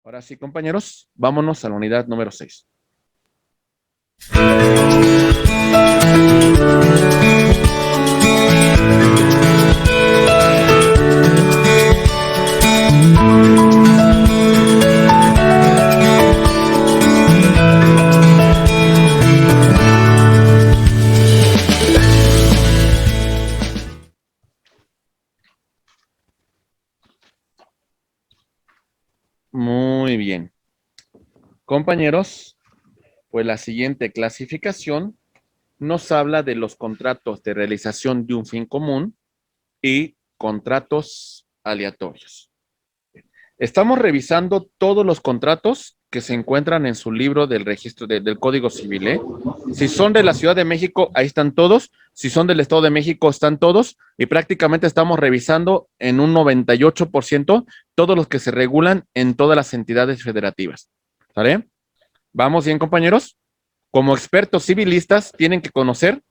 Ahora sí, compañeros, vámonos a la unidad número 6. Muy bien. Compañeros, pues la siguiente clasificación nos habla de los contratos de realización de un fin común y contratos aleatorios. Estamos revisando todos los contratos que se encuentran en su libro del registro del Código Civil, ¿eh? Si son de la Ciudad de México, ahí están todos. Si son del Estado de México, están todos. Y prácticamente estamos revisando en un 98% todos los que se regulan en todas las entidades federativas. ¿Vale? ¿Vamos bien, compañeros? Como expertos civilistas, tienen que conocer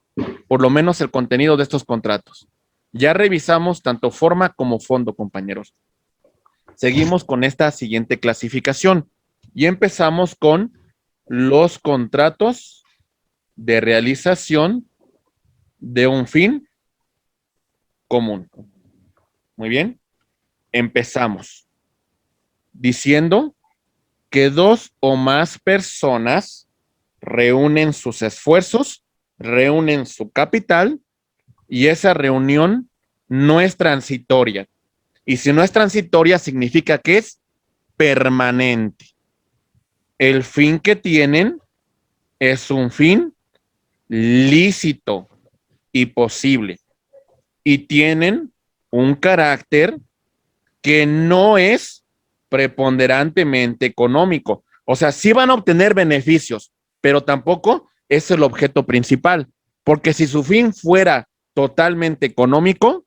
por lo menos el contenido de estos contratos. Ya revisamos tanto forma como fondo, compañeros. Seguimos con esta siguiente clasificación y empezamos con los contratos de realización de un fin común. Muy bien, empezamos diciendo que dos o más personas reúnen sus esfuerzos, reúnen su capital y esa reunión no es transitoria. Y si no es transitoria, significa que es permanente. El fin que tienen es un fin lícito y posible. Y tienen un carácter que no es preponderantemente económico. O sea, sí van a obtener beneficios, pero tampoco es el objeto principal. Porque si su fin fuera totalmente económico,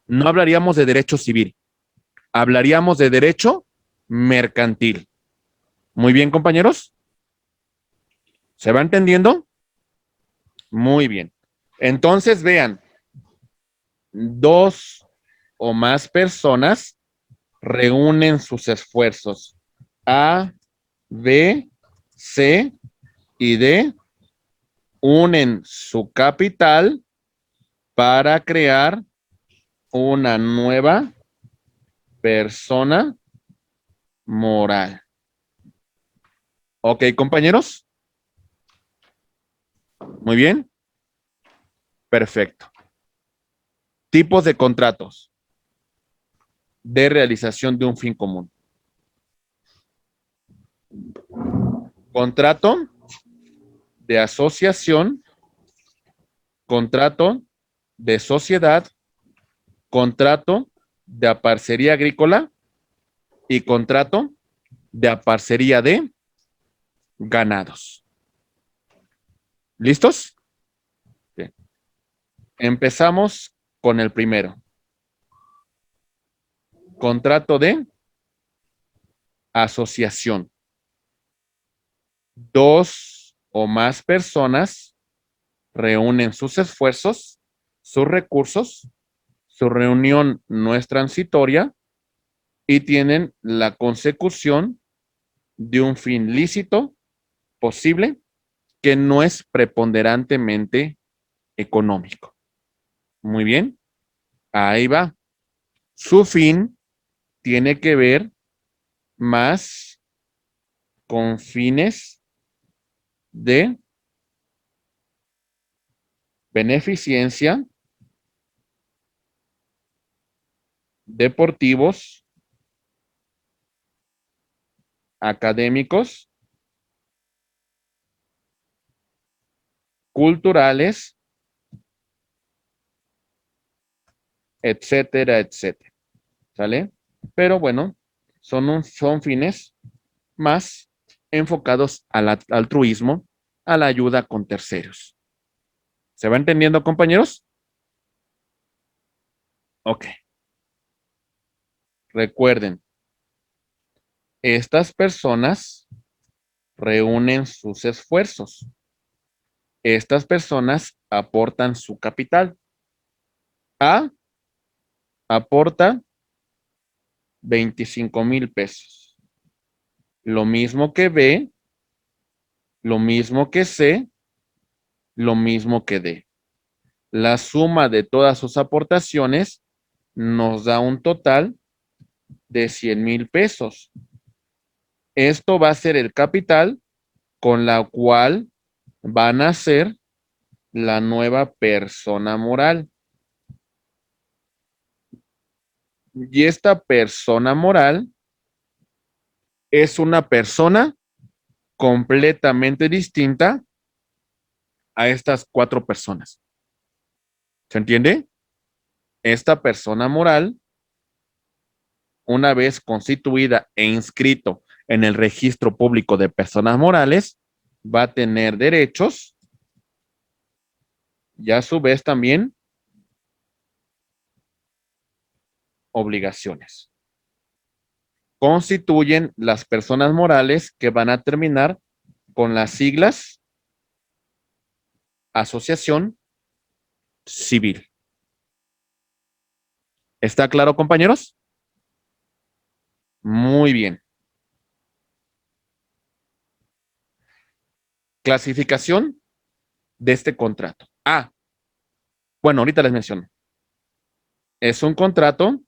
no hablaríamos de derecho civil, hablaríamos de derecho mercantil. Muy bien, compañeros. ¿Se va entendiendo? Muy bien. Entonces, vean, dos o más personas reúnen sus esfuerzos. A, B, C y D unen su capital para crear una nueva persona moral. ¿Ok, compañeros? Muy bien. Perfecto. Tipos de contratos de realización de un fin común. Contrato de asociación, contrato de sociedad, contrato de aparcería agrícola y contrato de aparcería de ganados. ¿Listos? Bien. Empezamos con el primero. Contrato de asociación. Dos o más personas reúnen sus esfuerzos, sus recursos, su reunión no es transitoria y tienen la consecución de un fin lícito posible que no es preponderantemente económico. Muy bien, ahí va. Su fin tiene que ver más con fines de beneficencia, deportivos, académicos, culturales, etcétera, etcétera. ¿Sale? Pero bueno, son fines más enfocados al altruismo, a la ayuda con terceros. ¿Se va entendiendo, compañeros? Ok. Recuerden, estas personas reúnen sus esfuerzos. Estas personas aportan su capital. A aporta 25,000 pesos. lo mismo que B, lo mismo que C, lo mismo que D. La suma de todas sus aportaciones nos da un total de 100,000 pesos. Esto va a ser el capital con la cual van a ser la nueva persona moral. Y esta persona moral es una persona completamente distinta a estas 4 personas. ¿Se entiende? Esta persona moral, una vez constituida e inscrito en el registro público de personas morales, va a tener derechos y a su vez también obligaciones. Constituyen las personas morales que van a terminar con las siglas Asociación Civil. ¿Está claro, compañeros? Muy bien. Clasificación de este contrato. Bueno, ahorita les menciono. Es un contrato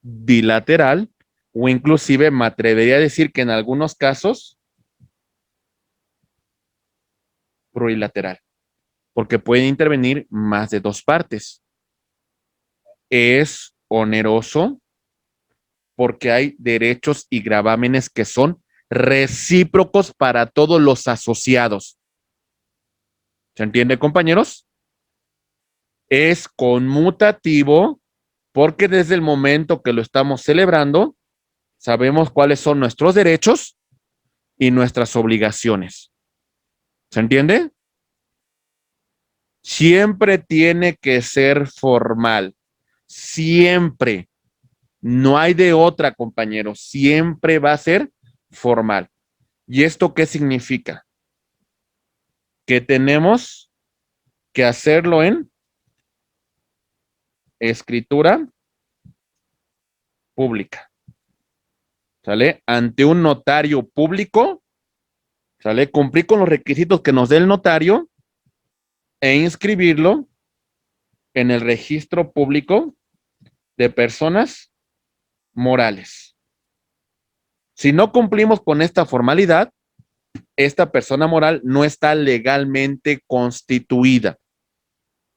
bilateral o inclusive me atrevería a decir que en algunos casos plurilateral, porque pueden intervenir más de 2 partes. Es oneroso porque hay derechos y gravámenes que son recíprocos para todos los asociados. ¿Se entiende, compañeros? Es conmutativo porque desde el momento que lo estamos celebrando, sabemos cuáles son nuestros derechos y nuestras obligaciones. ¿Se entiende? Siempre tiene que ser formal. Siempre. No hay de otra, compañeros. Siempre va a ser formal. ¿Y esto qué significa? Que tenemos que hacerlo en escritura pública. ¿Sale? Ante un notario público, ¿sale? Cumplir con los requisitos que nos dé el notario e inscribirlo en el registro público de personas morales. Si no cumplimos con esta formalidad, esta persona moral no está legalmente constituida.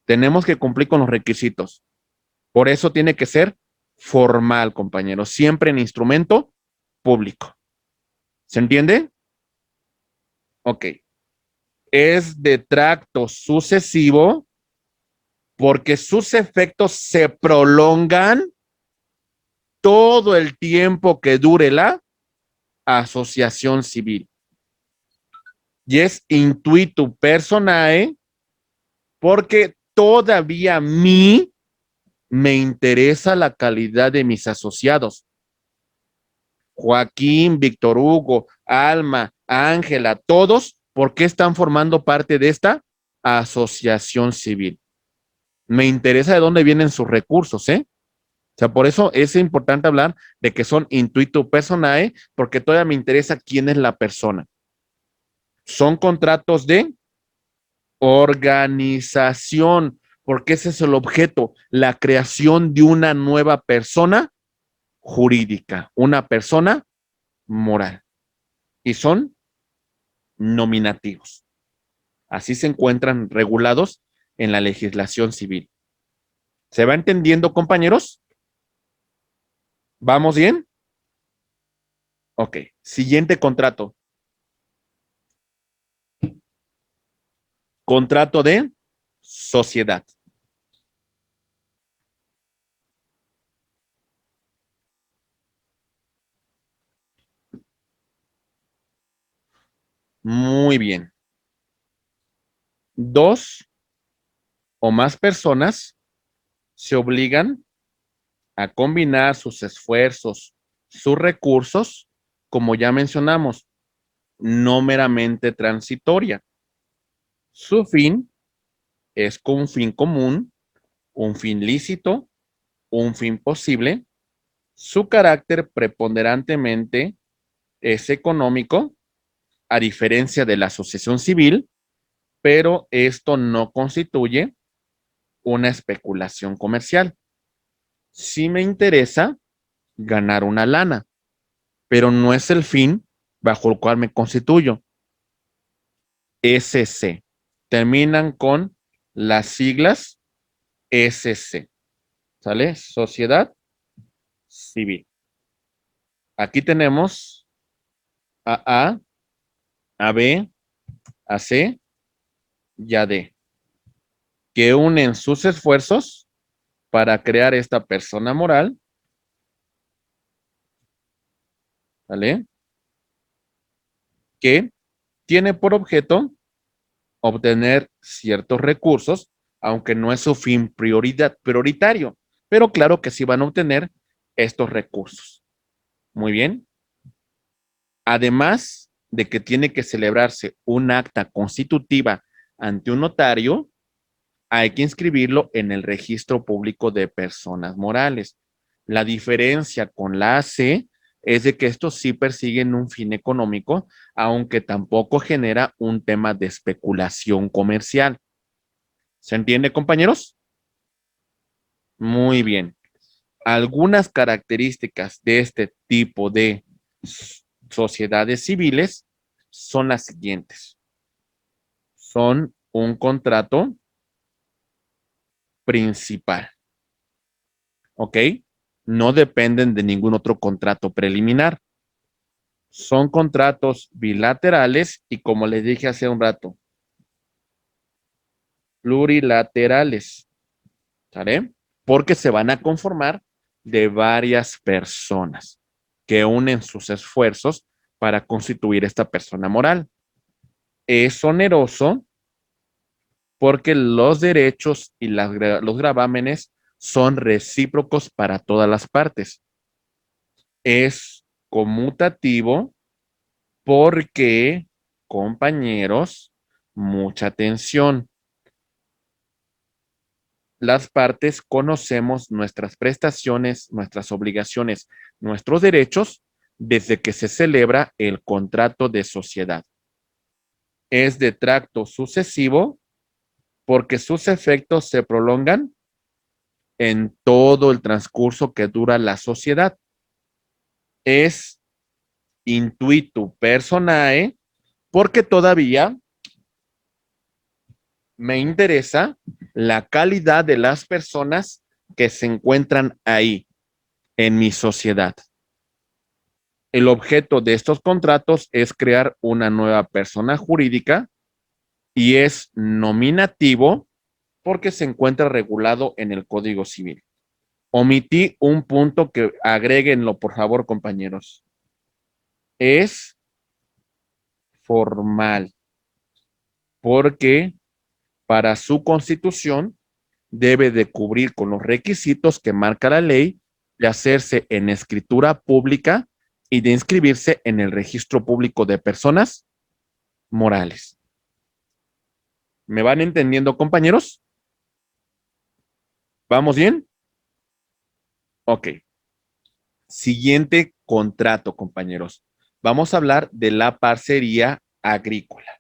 Tenemos que cumplir con los requisitos. Por eso tiene que ser formal, compañeros, siempre en instrumento público. ¿Se entiende? Ok. Es de tracto sucesivo porque sus efectos se prolongan todo el tiempo que dure la asociación civil. Y es intuitu personae porque todavía a mí me interesa la calidad de mis asociados. Joaquín, Víctor Hugo, Alma, Ángela, todos, ¿por qué están formando parte de esta asociación civil? Me interesa de dónde vienen sus recursos, ¿eh? O sea, por eso es importante hablar de que son intuitu personae, porque todavía me interesa quién es la persona. Son contratos de organización, porque ese es el objeto, la creación de una nueva persona jurídica, una persona moral. Y son nominativos. Así se encuentran regulados en la legislación civil. ¿Se va entendiendo, compañeros? ¿Vamos bien? Ok. Siguiente contrato. Contrato de sociedad. Muy bien. 2 o más personas se obligan a combinar sus esfuerzos, sus recursos, como ya mencionamos, no meramente transitoria. Su fin es con un fin común, un fin lícito, un fin posible, su carácter preponderantemente es económico, a diferencia de la asociación civil, pero esto no constituye una especulación comercial. Sí me interesa ganar una lana, pero no es el fin bajo el cual me constituyo. SC. Terminan con las siglas SC. ¿Sale? Sociedad Civil. Aquí tenemos a A, a B, a C y a D, que unen sus esfuerzos para crear esta persona moral, ¿vale? Que tiene por objeto obtener ciertos recursos, aunque no es su fin prioritario, pero claro que sí van a obtener estos recursos. Muy bien. Además de que tiene que celebrarse un acta constitutiva ante un notario, hay que inscribirlo en el registro público de personas morales. La diferencia con la AC es de que estos sí persiguen un fin económico, aunque tampoco genera un tema de especulación comercial. ¿Se entiende, compañeros? Muy bien. Algunas características de este tipo de sociedades civiles son las siguientes. Son un contrato principal. ¿Ok? No dependen de ningún otro contrato preliminar. Son contratos bilaterales y, como les dije hace un rato, plurilaterales. ¿Sale? Porque se van a conformar de varias personas que unen sus esfuerzos para constituir esta persona moral. Es oneroso porque los derechos y los gravámenes son recíprocos para todas las partes. Es conmutativo porque, compañeros, mucha atención. Las partes conocemos nuestras prestaciones, nuestras obligaciones, nuestros derechos desde que se celebra el contrato de sociedad. Es de tracto sucesivo porque sus efectos se prolongan en todo el transcurso que dura la sociedad. Es intuitu personae porque todavía me interesa la calidad de las personas que se encuentran ahí en mi sociedad. El objeto de estos contratos es crear una nueva persona jurídica y es nominativo porque se encuentra regulado en el Código Civil. Omití un punto que agréguenlo, por favor, compañeros. Es formal porque para su constitución debe de cubrir con los requisitos que marca la ley de hacerse en escritura pública y de inscribirse en el registro público de personas morales. ¿Me van entendiendo, compañeros? ¿Vamos bien? Ok. Siguiente contrato, compañeros. Vamos a hablar de la parcería agrícola.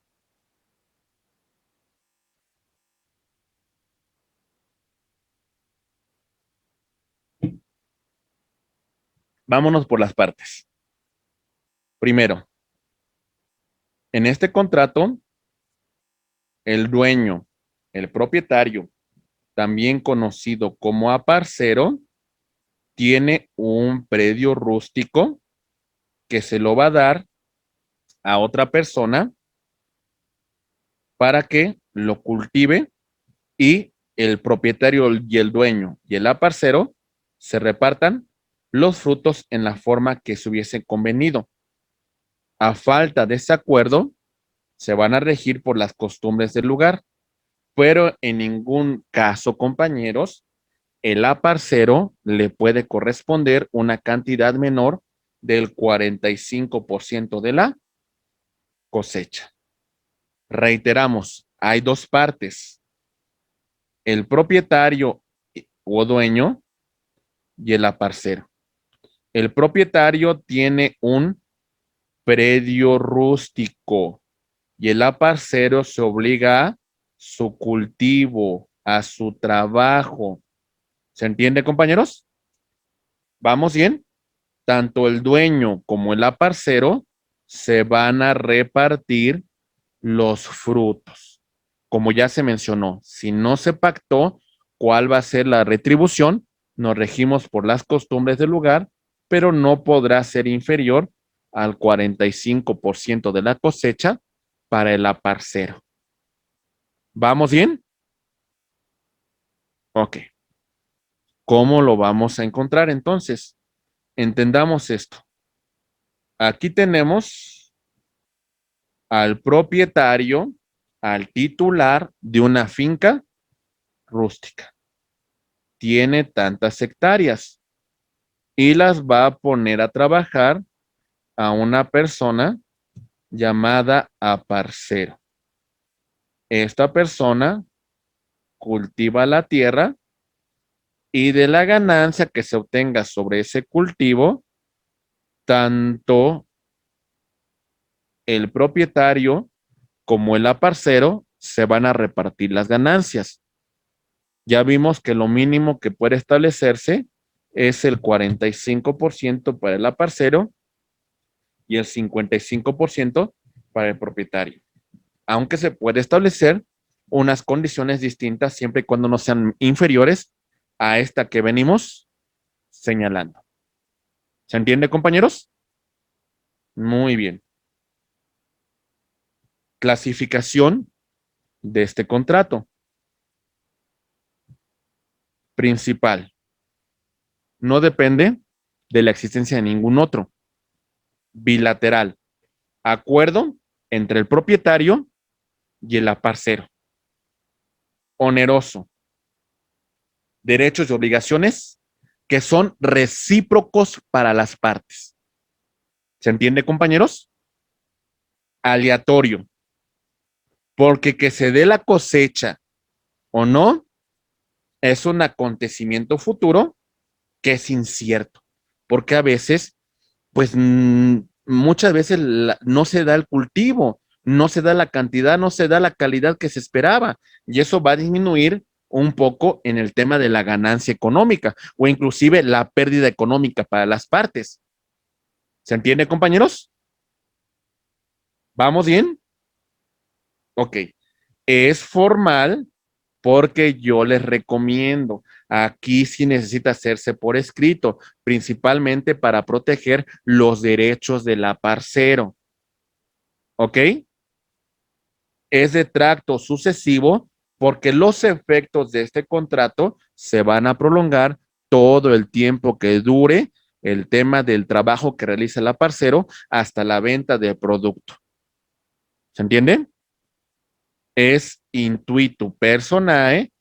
Vámonos por las partes. Primero, en este contrato, el dueño, el propietario, también conocido como aparcero, tiene un predio rústico que se lo va a dar a otra persona para que lo cultive y el propietario y el dueño y el aparcero se repartan los frutos en la forma que se hubiese convenido. A falta de ese acuerdo, se van a regir por las costumbres del lugar, pero en ningún caso, compañeros, el aparcero le puede corresponder una cantidad menor del 45% de la cosecha. Reiteramos, hay dos partes, el propietario o dueño y el aparcero. El propietario tiene un predio rústico y el aparcero se obliga a su cultivo, a su trabajo. ¿Se entiende, compañeros? ¿Vamos bien? Tanto el dueño como el aparcero se van a repartir los frutos. Como ya se mencionó, si no se pactó cuál va a ser la retribución, nos regimos por las costumbres del lugar, pero no podrá ser inferior al 45% de la cosecha para el aparcero. ¿Vamos bien? Ok. ¿Cómo lo vamos a encontrar entonces? Entendamos esto. Aquí tenemos al propietario, al titular de una finca rústica. Tiene tantas hectáreas y las va a poner a trabajar a una persona llamada aparcero. Esta persona cultiva la tierra y de la ganancia que se obtenga sobre ese cultivo, tanto el propietario como el aparcero se van a repartir las ganancias. Ya vimos que lo mínimo que puede establecerse es el 45% para el aparcero y el 55% para el propietario. Aunque se puede establecer unas condiciones distintas siempre y cuando no sean inferiores a esta que venimos señalando. ¿Se entiende, compañeros? Muy bien. Clasificación de este contrato. Principal. No depende de la existencia de ningún otro. Bilateral. Acuerdo entre el propietario y el aparcero. Oneroso. Derechos y obligaciones que son recíprocos para las partes. ¿Se entiende, compañeros? Aleatorio. Porque que se dé la cosecha o no es un acontecimiento futuro que es incierto. Porque a veces, pues muchas veces no se da el cultivo, no se da la cantidad, no se da la calidad que se esperaba. Y eso va a disminuir un poco en el tema de la ganancia económica o inclusive la pérdida económica para las partes. ¿Se entiende, compañeros? ¿Vamos bien? Ok. Es formal porque yo les recomiendo. Aquí sí necesita hacerse por escrito, principalmente para proteger los derechos del aparcero. ¿Ok? Es de tracto sucesivo porque los efectos de este contrato se van a prolongar todo el tiempo que dure el tema del trabajo que realiza el aparcero hasta la venta del producto. ¿Se entiende? Es intuito personae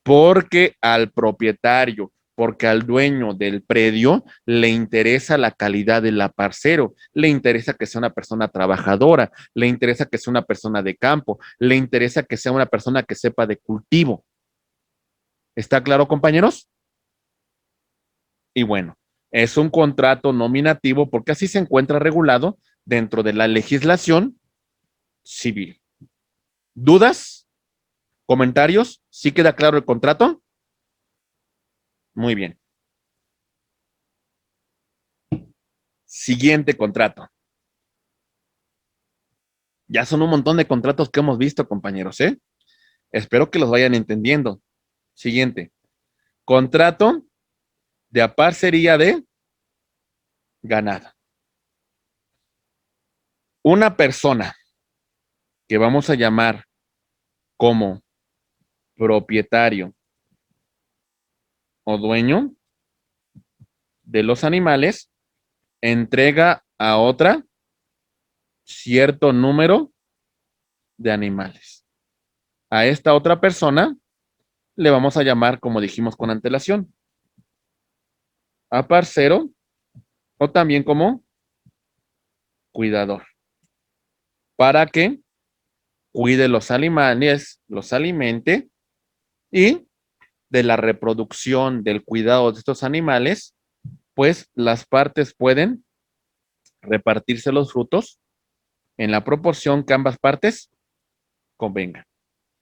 porque al propietario, porque al dueño del predio le interesa la calidad del aparcero, le interesa que sea una persona trabajadora, le interesa que sea una persona de campo, le interesa que sea una persona que sepa de cultivo. ¿Está claro, compañeros? Y bueno, es un contrato nominativo porque así se encuentra regulado dentro de la legislación civil. ¿Dudas? ¿Comentarios? ¿Sí queda claro el contrato? Muy bien. Siguiente contrato. Ya son un montón de contratos que hemos visto, compañeros, ¿eh? Espero que los vayan entendiendo. Siguiente. Contrato de aparcería de ganado. Una persona que vamos a llamar como propietario o dueño de los animales entrega a otra cierto número de animales. A esta otra persona le vamos a llamar, como dijimos con antelación, aparcero o también como cuidador, para que cuide los animales, los alimente y de la reproducción, del cuidado de estos animales, pues las partes pueden repartirse los frutos en la proporción que ambas partes convengan,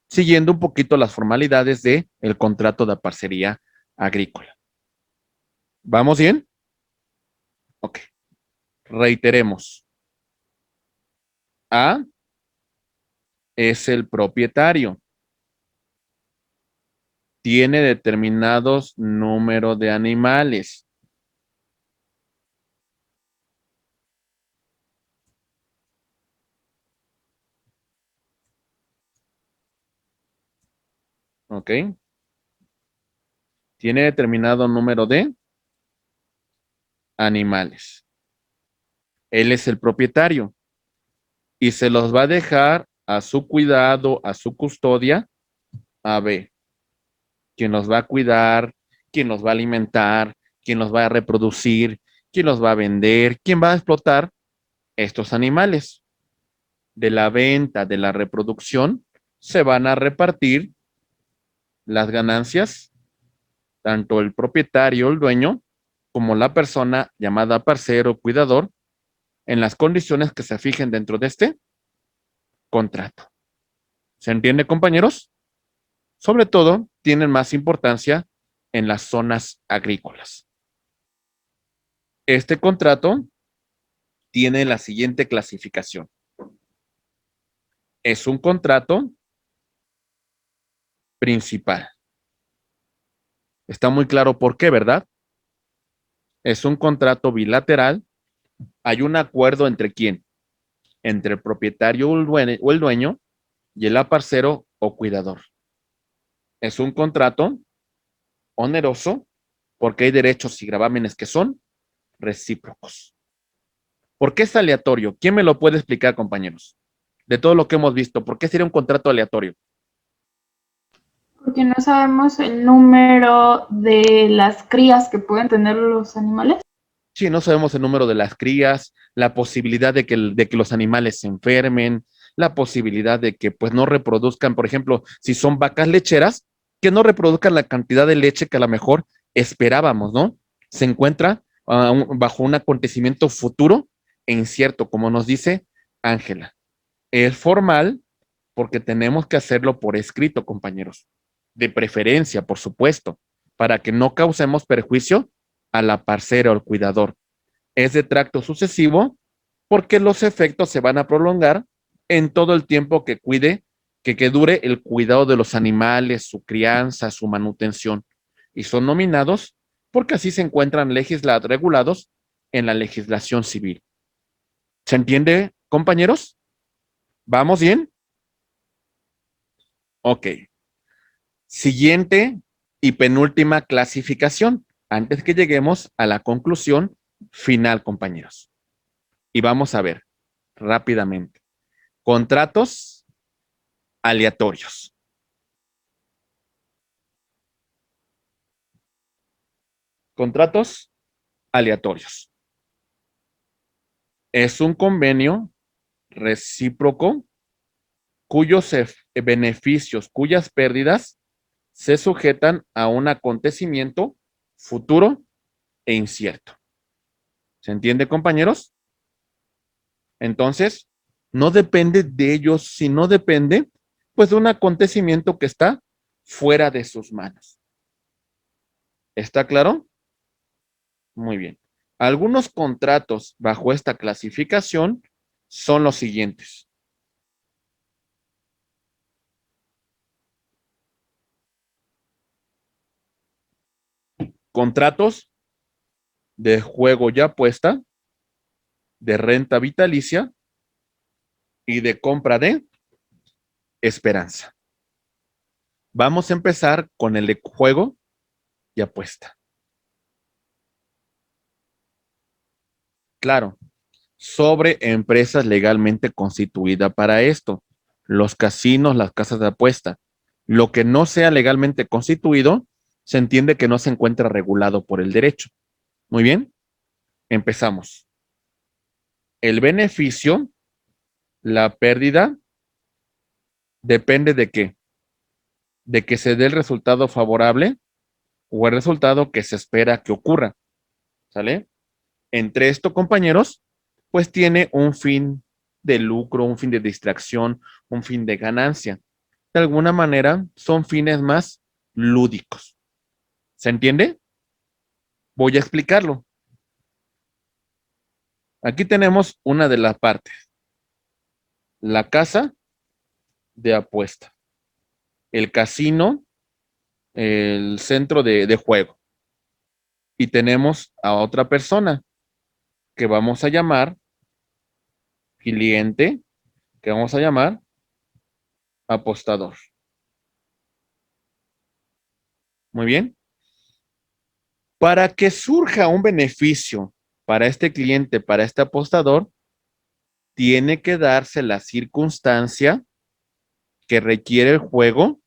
siguiendo un poquito las formalidades del contrato de parcería agrícola. ¿Vamos bien? Ok. Reiteremos. A es el propietario. Tiene determinados número de animales. ¿Ok? Tiene determinado número de animales. Él es el propietario y se los va a dejar a su cuidado, a su custodia, a B, quien los va a cuidar, quien los va a alimentar, quien los va a reproducir, quien los va a vender, quien va a explotar estos animales. De la venta, de la reproducción, se van a repartir las ganancias, tanto el propietario, el dueño, como la persona llamada parcero, cuidador, en las condiciones que se fijen dentro de este contrato. ¿Se entiende, compañeros? Sobre todo, tienen más importancia en las zonas agrícolas. Este contrato tiene la siguiente clasificación. Es un contrato principal. Está muy claro por qué, ¿verdad? Es un contrato bilateral. Hay un acuerdo entre quién, entre el propietario o el dueño y el aparcero o cuidador. Es un contrato oneroso porque hay derechos y gravámenes que son recíprocos. ¿Por qué es aleatorio? ¿Quién me lo puede explicar, compañeros? De todo lo que hemos visto, ¿por qué sería un contrato aleatorio? Porque no sabemos el número de las crías que pueden tener los animales. Sí, no sabemos el número de las crías, la posibilidad de que los animales se enfermen, la posibilidad de que pues no reproduzcan, por ejemplo, si son vacas lecheras, que no reproduzcan la cantidad de leche que a lo mejor esperábamos, ¿no? Se encuentra bajo un acontecimiento futuro e incierto, como nos dice Ángela. Es formal porque tenemos que hacerlo por escrito, compañeros. De preferencia, por supuesto, para que no causemos perjuicio a la parcera o al cuidador. Es de tracto sucesivo porque los efectos se van a prolongar en todo el tiempo que dure el cuidado de los animales, su crianza, su manutención. Y son nominados porque así se encuentran regulados en la legislación civil. ¿Se entiende, compañeros? ¿Vamos bien? Ok. Siguiente y penúltima clasificación, antes que lleguemos a la conclusión final, compañeros. Y vamos a ver rápidamente. Contratos aleatorios. Contratos aleatorios. Es un convenio recíproco cuyos beneficios, cuyas pérdidas se sujetan a un acontecimiento futuro e incierto. ¿Se entiende, compañeros? Entonces, no depende de ellos, sino depende, pues, de un acontecimiento que está fuera de sus manos. ¿Está claro? Muy bien. Algunos contratos bajo esta clasificación son los siguientes. Contratos de juego y apuesta, de renta vitalicia y de compra de esperanza. Vamos a empezar con el de juego y apuesta. Claro, sobre empresas legalmente constituidas para esto, los casinos, las casas de apuesta. Lo que no sea legalmente constituido, se entiende que no se encuentra regulado por el derecho. Muy bien, empezamos. El beneficio, la pérdida, depende de qué. De que se dé el resultado favorable o el resultado que se espera que ocurra. ¿Sale? Entre esto, compañeros, pues tiene un fin de lucro, un fin de distracción, un fin de ganancia. De alguna manera son fines más lúdicos. ¿Se entiende? Voy a explicarlo. Aquí tenemos una de las partes. La casa de apuesta, el casino, el centro de juego. Y tenemos a otra persona que vamos a llamar cliente, que vamos a llamar apostador. Muy bien. Para que surja un beneficio para este cliente, para este apostador, tiene que darse la circunstancia que requiere el juego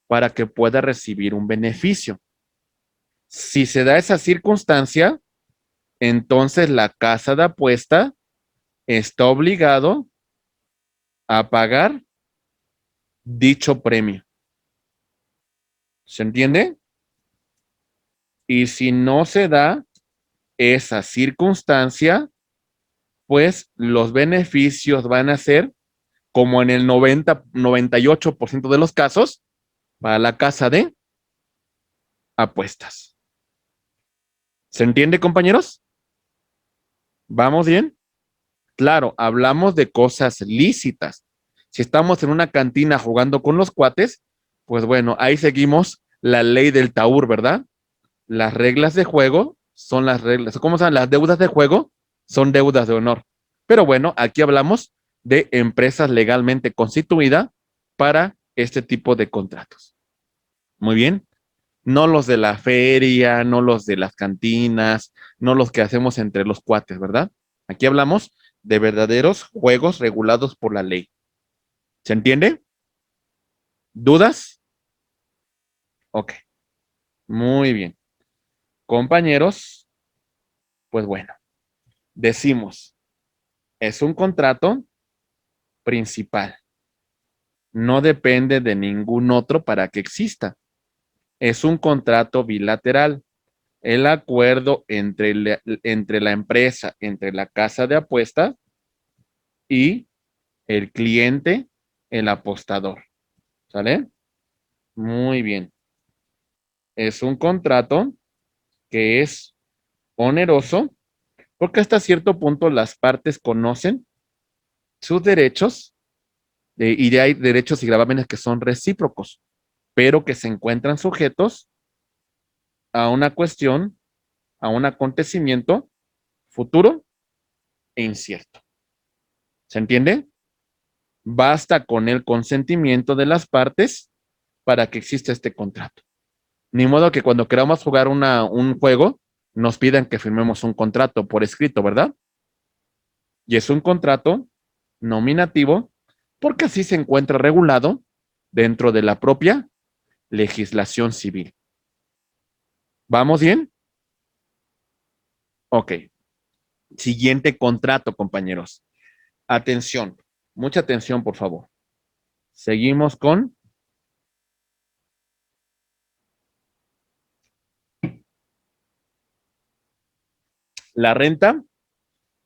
para que pueda recibir un beneficio. Si se da esa circunstancia, entonces la casa de apuesta está obligado a pagar dicho premio. ¿Se entiende? Y si no se da esa circunstancia, pues los beneficios van a ser, como en el 98% de los casos, para la casa de apuestas. ¿Se entiende, compañeros? ¿Vamos bien? Claro, hablamos de cosas lícitas. Si estamos en una cantina jugando con los cuates, pues bueno, ahí seguimos la ley del Taur, ¿verdad? Las reglas de juego son las reglas. ¿Cómo se llaman? Las deudas de juego son deudas de honor. Pero bueno, aquí hablamos de empresas legalmente constituidas para este tipo de contratos. Muy bien. No los de la feria, no los de las cantinas, no los que hacemos entre los cuates, ¿verdad? Aquí hablamos de verdaderos juegos regulados por la ley. ¿Se entiende? ¿Dudas? Ok. Muy bien. Compañeros, pues bueno, decimos, es un contrato principal. No depende de ningún otro para que exista. Es un contrato bilateral. El acuerdo entre la empresa, entre la casa de apuestas y el cliente, el apostador. ¿Sale? Muy bien. Es un contrato que es oneroso porque hasta cierto punto las partes conocen sus derechos y hay derechos y gravámenes que son recíprocos, pero que se encuentran sujetos a una cuestión, a un acontecimiento futuro e incierto. ¿Se entiende? Basta con el consentimiento de las partes para que exista este contrato. Ni modo que cuando queramos jugar un juego nos pidan que firmemos un contrato por escrito, ¿verdad? Y es un contrato nominativo porque así se encuentra regulado dentro de la propia legislación civil. ¿Vamos bien? Ok. Siguiente contrato, compañeros. Atención, mucha atención, por favor. Seguimos con la renta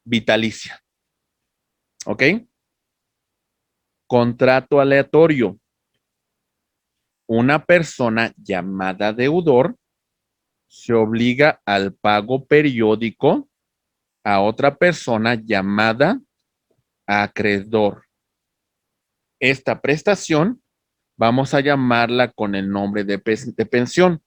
vitalicia. ¿Ok? Contrato aleatorio. Una persona llamada deudor se obliga al pago periódico a otra persona llamada acreedor. Esta prestación vamos a llamarla con el nombre de pensión.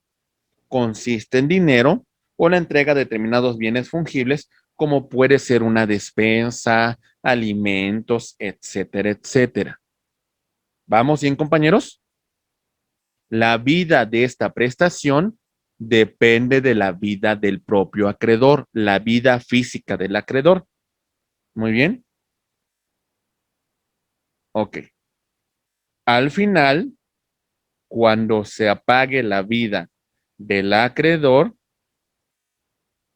Consiste en dinero o la entrega de determinados bienes fungibles, como puede ser una despensa, alimentos, etcétera, etcétera. ¿Vamos bien, compañeros? La vida de esta prestación depende de la vida del propio acreedor, la vida física del acreedor. Muy bien. Ok. Al final, cuando se apague la vida del acreedor,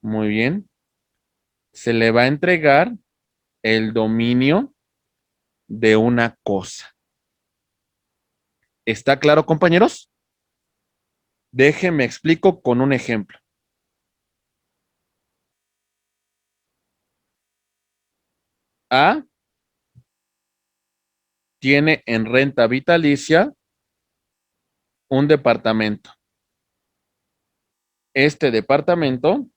muy bien, se le va a entregar el dominio de una cosa. ¿Está claro, compañeros? Déjenme explico con un ejemplo. A tiene en renta vitalicia un departamento. Este departamento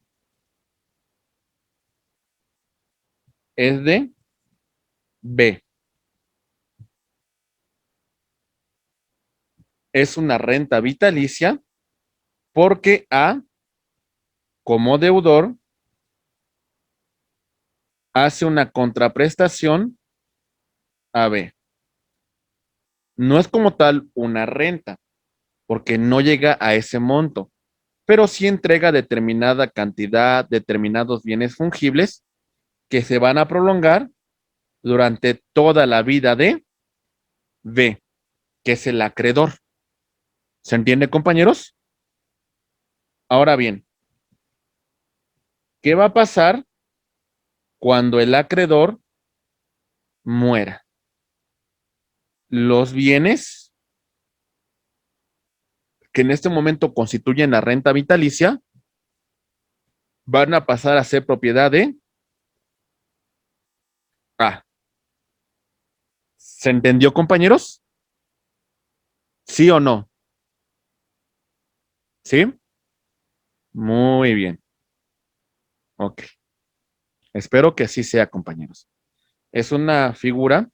es de B. Es una renta vitalicia porque A, como deudor, hace una contraprestación a B. No es como tal una renta, porque no llega a ese monto, pero sí entrega determinada cantidad, determinados bienes fungibles que se van a prolongar durante toda la vida de B, que es el acreedor. ¿Se entiende, compañeros? Ahora bien, ¿qué va a pasar cuando el acreedor muera? Los bienes que en este momento constituyen la renta vitalicia van a pasar a ser propiedad de A. ¿Se entendió, compañeros? ¿Sí o no? ¿Sí? Muy bien. Ok. Espero que así sea, compañeros. Es una figura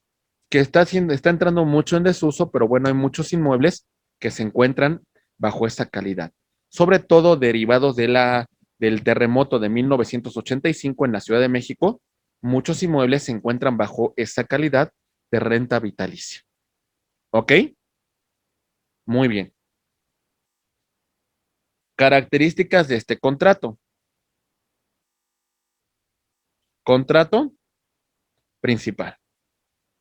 que está entrando mucho en desuso, pero bueno, hay muchos inmuebles que se encuentran bajo esa calidad, sobre todo derivados del terremoto de 1985 en la Ciudad de México. Muchos inmuebles se encuentran bajo esa calidad de renta vitalicia. ¿Ok? Muy bien. Características de este contrato. Contrato principal.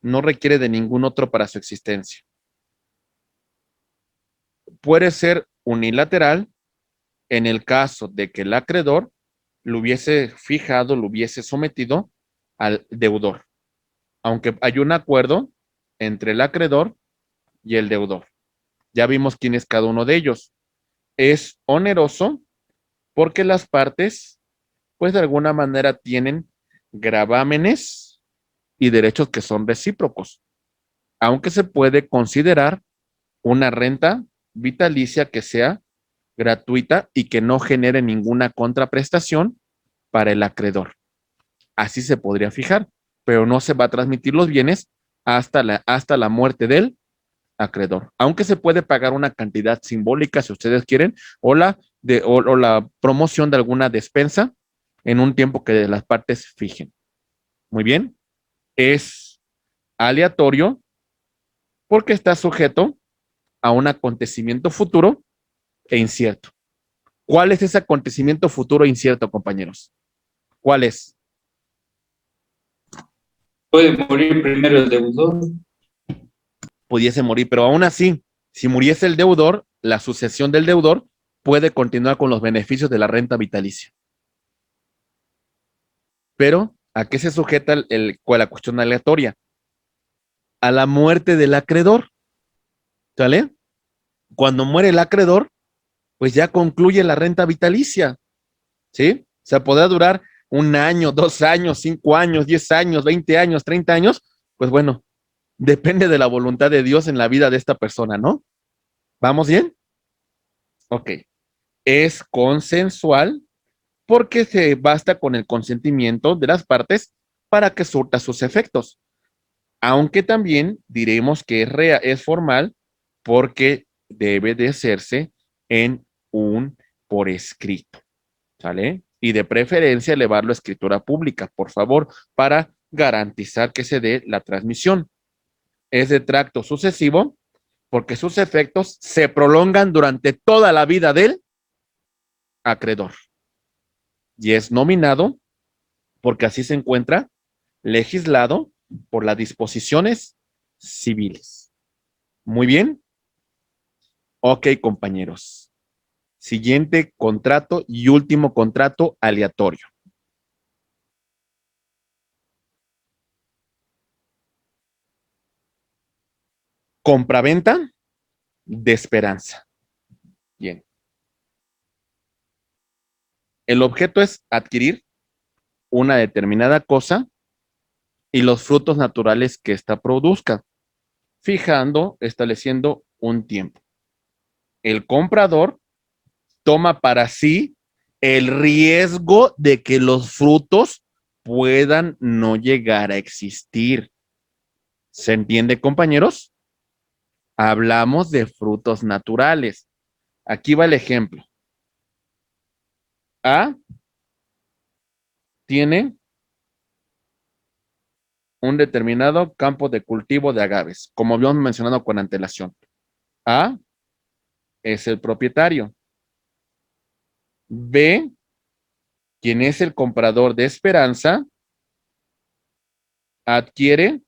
No requiere de ningún otro para su existencia. Puede ser unilateral en el caso de que el acreedor lo hubiese fijado, lo hubiese sometido al deudor, aunque hay un acuerdo entre el acreedor y el deudor. Ya vimos quién es cada uno de ellos. Es oneroso porque las partes, pues de alguna manera tienen gravámenes y derechos que son recíprocos, aunque se puede considerar una renta vitalicia que sea gratuita y que no genere ninguna contraprestación para el acreedor. Así se podría fijar, pero no se va a transmitir los bienes hasta la muerte del acreedor. Aunque se puede pagar una cantidad simbólica, si ustedes quieren, o la promoción de alguna despensa en un tiempo que las partes fijen. Muy bien. Es aleatorio porque está sujeto a un acontecimiento futuro e incierto. ¿Cuál es ese acontecimiento futuro e incierto, compañeros? ¿Cuál es? Puede morir primero el deudor. Pudiese morir, pero aún así, si muriese el deudor, la sucesión del deudor puede continuar con los beneficios de la renta vitalicia. Pero, ¿a qué se sujeta la cuestión aleatoria? A la muerte del acreedor, ¿sale? Cuando muere el acreedor, pues ya concluye la renta vitalicia, ¿sí? O sea, podrá durar 1 año, 2 años, 5 años, 10 años, 20 años, 30 años, pues bueno, depende de la voluntad de Dios en la vida de esta persona, ¿no? ¿Vamos bien? Ok. Es consensual porque se basta con el consentimiento de las partes para que surta sus efectos. Aunque también diremos que es formal porque debe de hacerse en un por escrito, ¿sale? Y de preferencia elevarlo a escritura pública, por favor, para garantizar que se dé la transmisión. Es de tracto sucesivo porque sus efectos se prolongan durante toda la vida del acreedor. Y es nominado porque así se encuentra legislado por las disposiciones civiles. Muy bien. Ok, compañeros. Siguiente contrato y último contrato aleatorio. Compraventa de esperanza. Bien. El objeto es adquirir una determinada cosa y los frutos naturales que ésta produzca, estableciendo un tiempo. El comprador toma para sí el riesgo de que los frutos puedan no llegar a existir. ¿Se entiende, compañeros? Hablamos de frutos naturales. Aquí va el ejemplo. A tiene un determinado campo de cultivo de agaves, como habíamos mencionado con antelación. A es el propietario. B, quien es el comprador de Esperanza, adquiere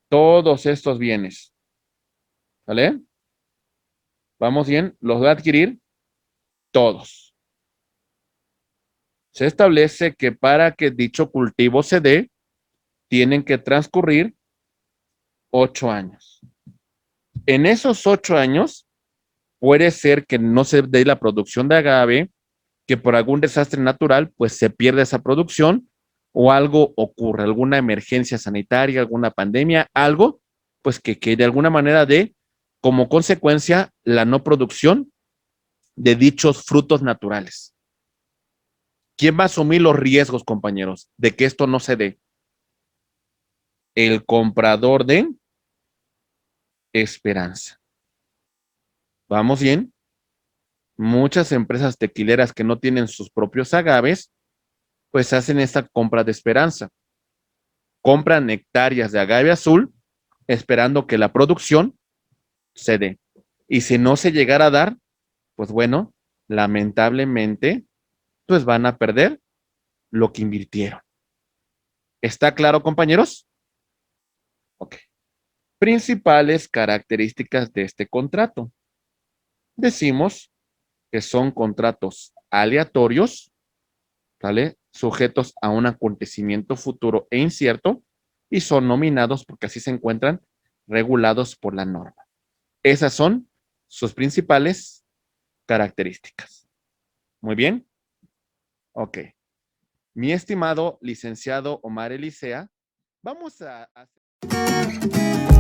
todos estos bienes. ¿Vale? Vamos bien, los va a adquirir todos. Se establece que para que dicho cultivo se dé, tienen que transcurrir 8 años. En esos 8 años, puede ser que no se dé la producción de agave, que por algún desastre natural, pues se pierde esa producción o algo ocurre, alguna emergencia sanitaria, alguna pandemia, algo, pues que de alguna manera dé como consecuencia la no producción de dichos frutos naturales. ¿Quién va a asumir los riesgos, compañeros, de que esto no se dé? El comprador de Esperanza. ¿Vamos bien? Muchas empresas tequileras que no tienen sus propios agaves, pues hacen esta compra de Esperanza. Compran hectáreas de agave azul esperando que la producción se dé. Y si no se llegara a dar, pues bueno, lamentablemente, pues van a perder lo que invirtieron. ¿Está claro, compañeros? Ok. Principales características de este contrato. Decimos que son contratos aleatorios, ¿vale? Sujetos a un acontecimiento futuro e incierto y son nominados porque así se encuentran regulados por la norma. Esas son sus principales características. Muy bien. Ok. Mi estimado licenciado Omar Elisea, vamos a hacer...